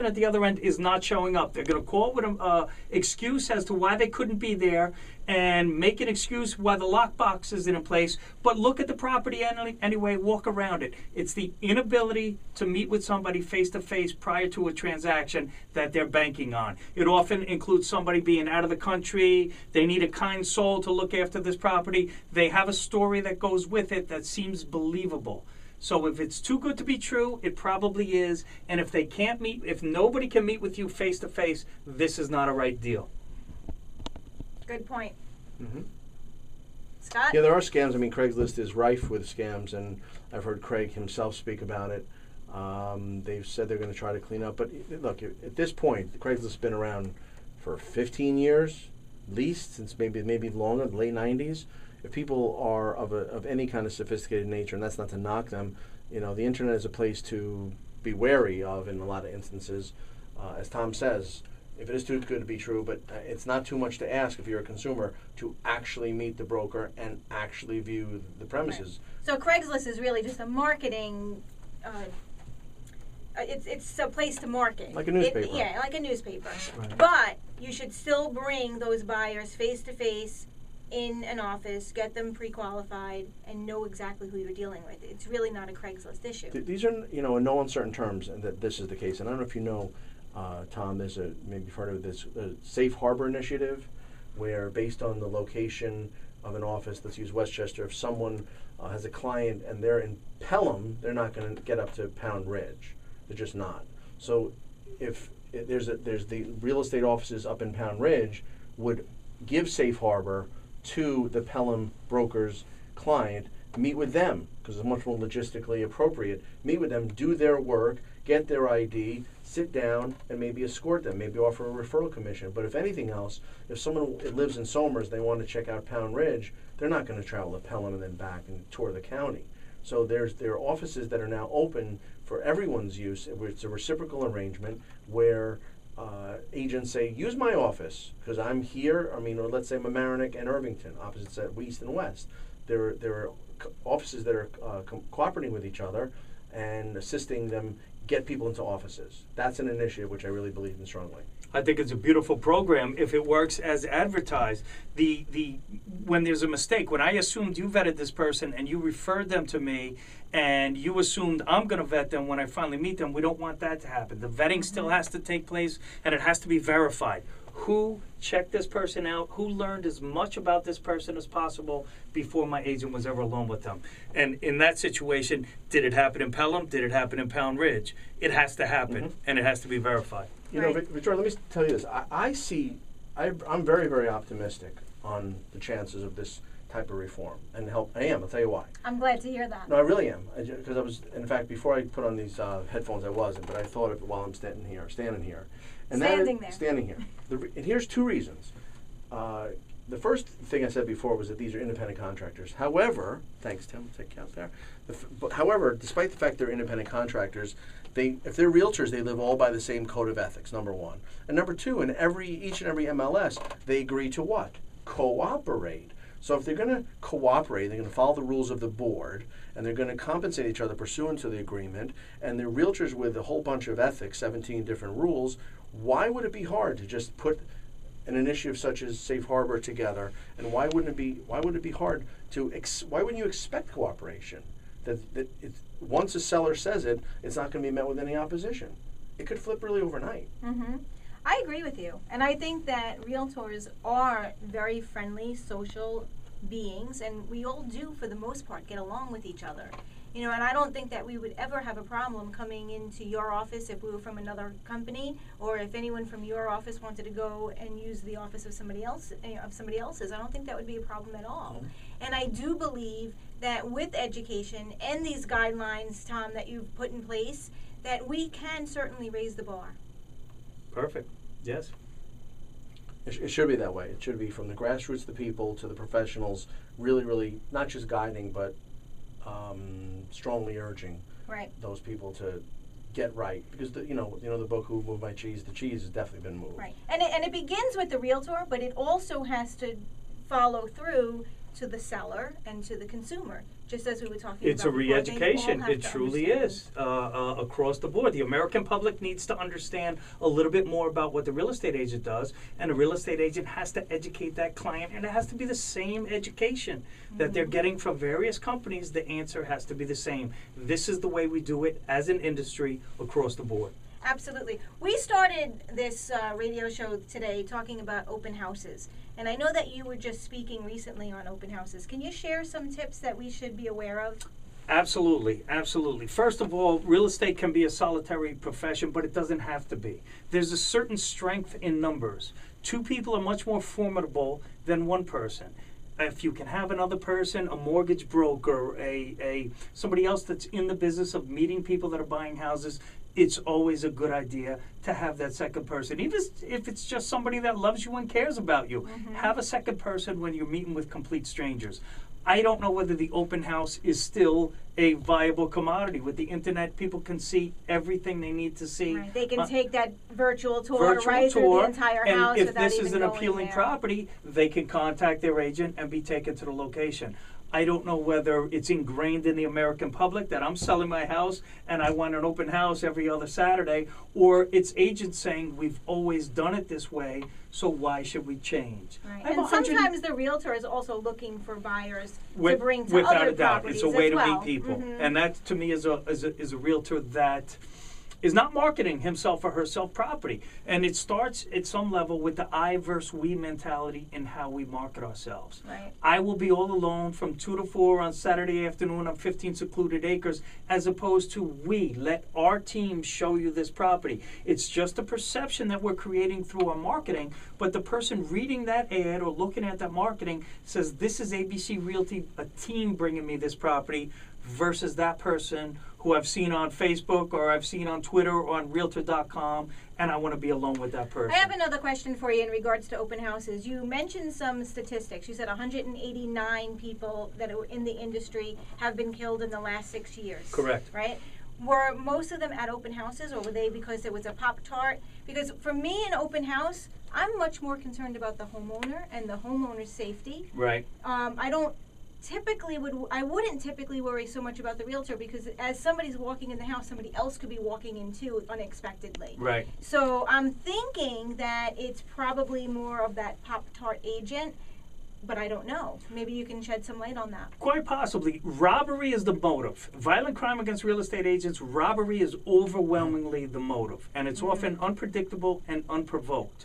person at the other end is not showing up. They're going to call with an excuse as to why they couldn't be there and make an excuse why the lockbox isn't in place, but look at the property anyway, walk around it. It's the inability to meet with somebody face-to-face prior to a transaction that they're banking on. It often includes somebody being out of the country, they need a kind soul to look after this property, they have a story that goes with it that seems believable. So if it's too good to be true, it probably is, and if they can't meet, if nobody can meet with you face-to-face, this is not a right deal. Good point. Mm-hmm. Scott? Yeah, there are scams. I mean, Craigslist is rife with scams, and I've heard Craig himself speak about it. They've said they're going to try to clean up. But look, at this point, Craigslist's been around for 15 years, at least, since maybe longer, the late 90s. If people are of any kind of sophisticated nature, and that's not to knock them, you know, the internet is a place to be wary of in a lot of instances. As Tom says, if it is too good to be true, but it's not too much to ask if you're a consumer to actually meet the broker and actually view the premises. Right. So Craigslist is really just a marketing, it's a place to market. Like a newspaper. Yeah, like a newspaper. Right. But you should still bring those buyers face-to-face in an office, get them pre-qualified, and know exactly who you're dealing with. It's really not a Craigslist issue. These are, you know, in no uncertain terms, and that this is the case. And I don't know if you know, Tom, there's maybe you've heard of this Safe Harbor initiative, where based on the location of an office, let's use Westchester, if someone has a client and they're in Pelham, they're not going to get up to Pound Ridge. They're just not. So if there's the real estate offices up in Pound Ridge would give Safe Harbor to the Pelham broker's client, meet with them, because it's much more logistically appropriate, meet with them, do their work, get their ID, sit down, and maybe escort them, maybe offer a referral commission. But if anything else, if someone lives in Somers, they want to check out Pound Ridge, they're not going to travel to Pelham and then back and tour the county. So there are offices that are now open for everyone's use. It's a reciprocal arrangement where agents say, use my office because I'm here. I mean, or let's say Mamaroneck and Irvington, opposites at East and West. There are offices that are cooperating with each other and assisting them get people into offices. That's an initiative which I really believe in strongly. I think it's a beautiful program if it works as advertised. When there's a mistake, when I assumed you vetted this person and you referred them to me and you assumed I'm going to vet them when I finally meet them, we don't want that to happen. The vetting still has to take place and it has to be verified. Who checked this person out? Who learned as much about this person as possible before my agent was ever alone with them? And in that situation, did it happen in Pelham? Did it happen in Pound Ridge? It has to happen, and it has to be verified. You know, Victoria, let me tell you this. I'm very, very optimistic on the chances of this type of reform and help. I am. I'll tell you why. I'm glad to hear that. No, I really am. Because I was, in fact, before I put on these headphones, I wasn't. But I thought of it while I'm standing here. And standing here. And here's two reasons. The first thing I said before was that these are independent contractors. However, thanks, Tim. Take you out there. However, despite the fact they're independent contractors, if they're realtors, they live all by the same code of ethics, number one. And number two, in each and every MLS, they agree to what? Cooperate. So if they're going to cooperate, they're going to follow the rules of the board, and they're going to compensate each other pursuant to the agreement, and they're realtors with a whole bunch of ethics, 17 different rules, why would it be hard to just put an initiative such as Safe Harbor together, and why wouldn't it be hard to, why wouldn't you expect cooperation? That once a seller says it, it's not going to be met with any opposition. It could flip really overnight. Mm-hmm. I agree with you. And I think that realtors are very friendly, social beings, and we all do, for the most part, get along with each other. You know, and I don't think that we would ever have a problem coming into your office if we were from another company, or if anyone from your office wanted to go and use the office of somebody else, somebody else's. I don't think that would be a problem at all. Mm-hmm. And I do believe that with education and these guidelines, Tom, that you've put in place, that we can certainly raise the bar. Perfect. Yes. It should be that way. It should be from the grassroots, the people, to the professionals, really, really not just guiding, but strongly urging those people to get right. Because the book "Who Moved My Cheese?" The cheese has definitely been moved. Right, and it begins with the realtor, but it also has to follow through to the seller and to the consumer, just as we were talking It's a about before. They all re-education. have It to truly understand. is across the board. The American public needs to understand a little bit more about what the real estate agent does, and the real estate agent has to educate that client, and it has to be the same education that they're getting from various companies. The answer has to be the same. This is the way we do it as an industry across the board. Absolutely. We started this radio show today talking about open houses. And I know that you were just speaking recently on open houses. Can you share some tips that we should be aware of? Absolutely, absolutely. First of all, real estate can be a solitary profession, but it doesn't have to be. There's a certain strength in numbers. Two people are much more formidable than one person. If you can have another person, a mortgage broker, a somebody else that's in the business of meeting people that are buying houses, it's always a good idea to have that second person. Even if it's just somebody that loves you and cares about you. Have a second person when you're meeting with complete strangers. I don't know whether the open house is still a viable commodity. With the internet, people can see everything they need to see. Right. They can take that virtual tour right through the entire and house if without this even is an going appealing there. property, they can contact their agent and be taken to the location. I don't know whether it's ingrained in the American public that I'm selling my house and I want an open house every other Saturday, or it's agents saying we've always done it this way, so why should we change? Right. I have And 100 sometimes the realtor is also looking for buyers With- to bring to without other a doubt, properties it's a way as to well. meet people, Mhm. and that to me is a realtor that is not marketing himself or herself property, and it starts at some level with the I versus we mentality in how we market ourselves. Right. I will be all alone from 2 to 4 on Saturday afternoon on 15 secluded acres, as opposed to we let our team show you this property. It's just a perception that we're creating through our marketing, but the person reading that ad or looking at that marketing says, this is ABC Realty, a team bringing me this property, versus that person who I've seen on Facebook or I've seen on Twitter or on Realtor.com, and I want to be alone with that person. I have another question for you in regards to open houses. You mentioned some statistics. You said 189 people that are in the industry have been killed in the last 6 years. Correct. Right? Were most of them at open houses, or were they because there was a Pop-Tart? Because for me, an open house, I'm much more concerned about the homeowner and the homeowner's safety. Right. I wouldn't typically worry so much about the realtor, because as somebody's walking in the house, somebody else could be walking in too unexpectedly. Right. So I'm thinking that it's probably more of that Pop-Tart agent, but I don't know. Maybe you can shed some light on that. Quite possibly. Robbery is the motive. Violent crime against real estate agents, robbery is overwhelmingly the motive, and it's often unpredictable and unprovoked.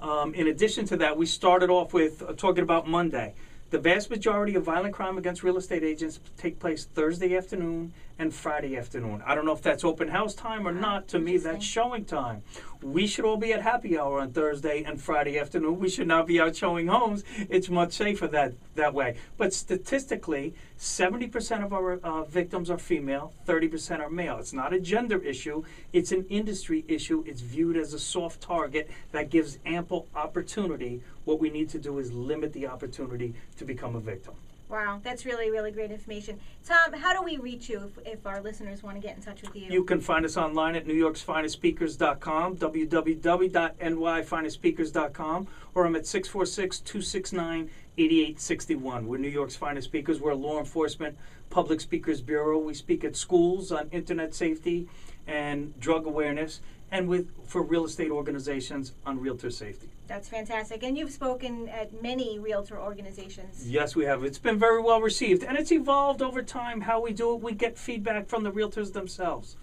In addition to that, we started off with talking about Monday. The vast majority of violent crime against real estate agents take place Thursday afternoon and Friday afternoon. I don't know if that's open house time or not. To me, that's showing time. We should all be at happy hour on Thursday and Friday afternoon. We should not be out showing homes. It's much safer that way. But statistically, 70% of our victims are female, 30% are male. It's not a gender issue. It's an industry issue. It's viewed as a soft target that gives ample opportunity. What we need to do is limit the opportunity to become a victim. Wow, that's really, really great information. Tom, how do we reach you if our listeners want to get in touch with you? You can find us online at newyorksfinestspeakers.com, www.nyfinestspeakers.com, or I'm at 646-269-8861. We're New York's Finest Speakers. We're a law enforcement public speakers bureau. We speak at schools on internet safety and drug awareness, and for real estate organizations on realtor safety. That's fantastic. And you've spoken at many realtor organizations. Yes, we have. It's been very well received, and it's evolved over time how we do it. We get feedback from the realtors themselves.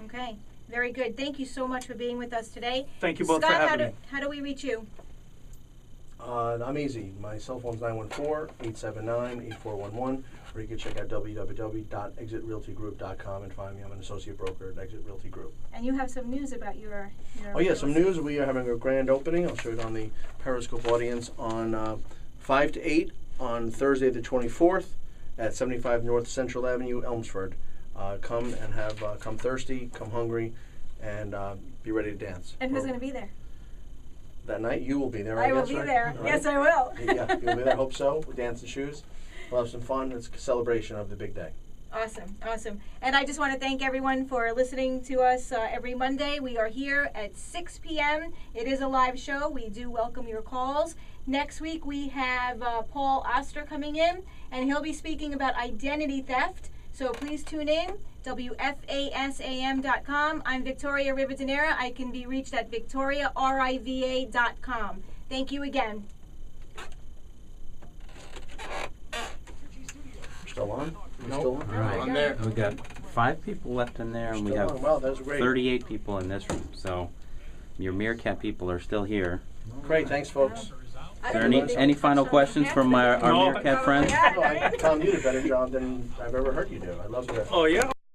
Okay, very good. Thank you so much for being with us today. Thank you both Scott, for having me. How do we reach you? I'm easy. My cell phone's 914-879-8411, or you can check out www.exitrealtygroup.com and find me. I'm an associate broker at Exit Realty Group. And you have some news about your Oh yeah, some news. We are having a grand opening. I'll show it on the Periscope audience on 5 to 8 on Thursday the 24th at 75 North Central Avenue, Elmsford. Come and come thirsty, come hungry, and be ready to dance. And who's going to be there? That night, you will be there. I will guess, be right? there. All Yes, right. I will. Yeah, you'll be there. Hope so. With dance and shoes. We'll have some fun. It's a celebration of the big day. Awesome, awesome. And I just want to thank everyone for listening to us every Monday. We are here at 6 p.m. It is a live show. We do welcome your calls. Next week we have Paul Oster coming in, and he'll be speaking about identity theft. So please tune in, WFASAM.com. I'm Victoria Rivadeneira. I can be reached at VictoriaRiva.com. Thank you again. Still on? Nope. Still on? All right. On there. We got 5 people left in there, and we Still have on. Wow, that was great. 38 people in this room. So your Meerkat people are still here. Great, thanks, folks. Is there any final questions from our No. Meerkat friends? No, Tom, you did a better job than I've ever heard you do. I love that. Oh, yeah?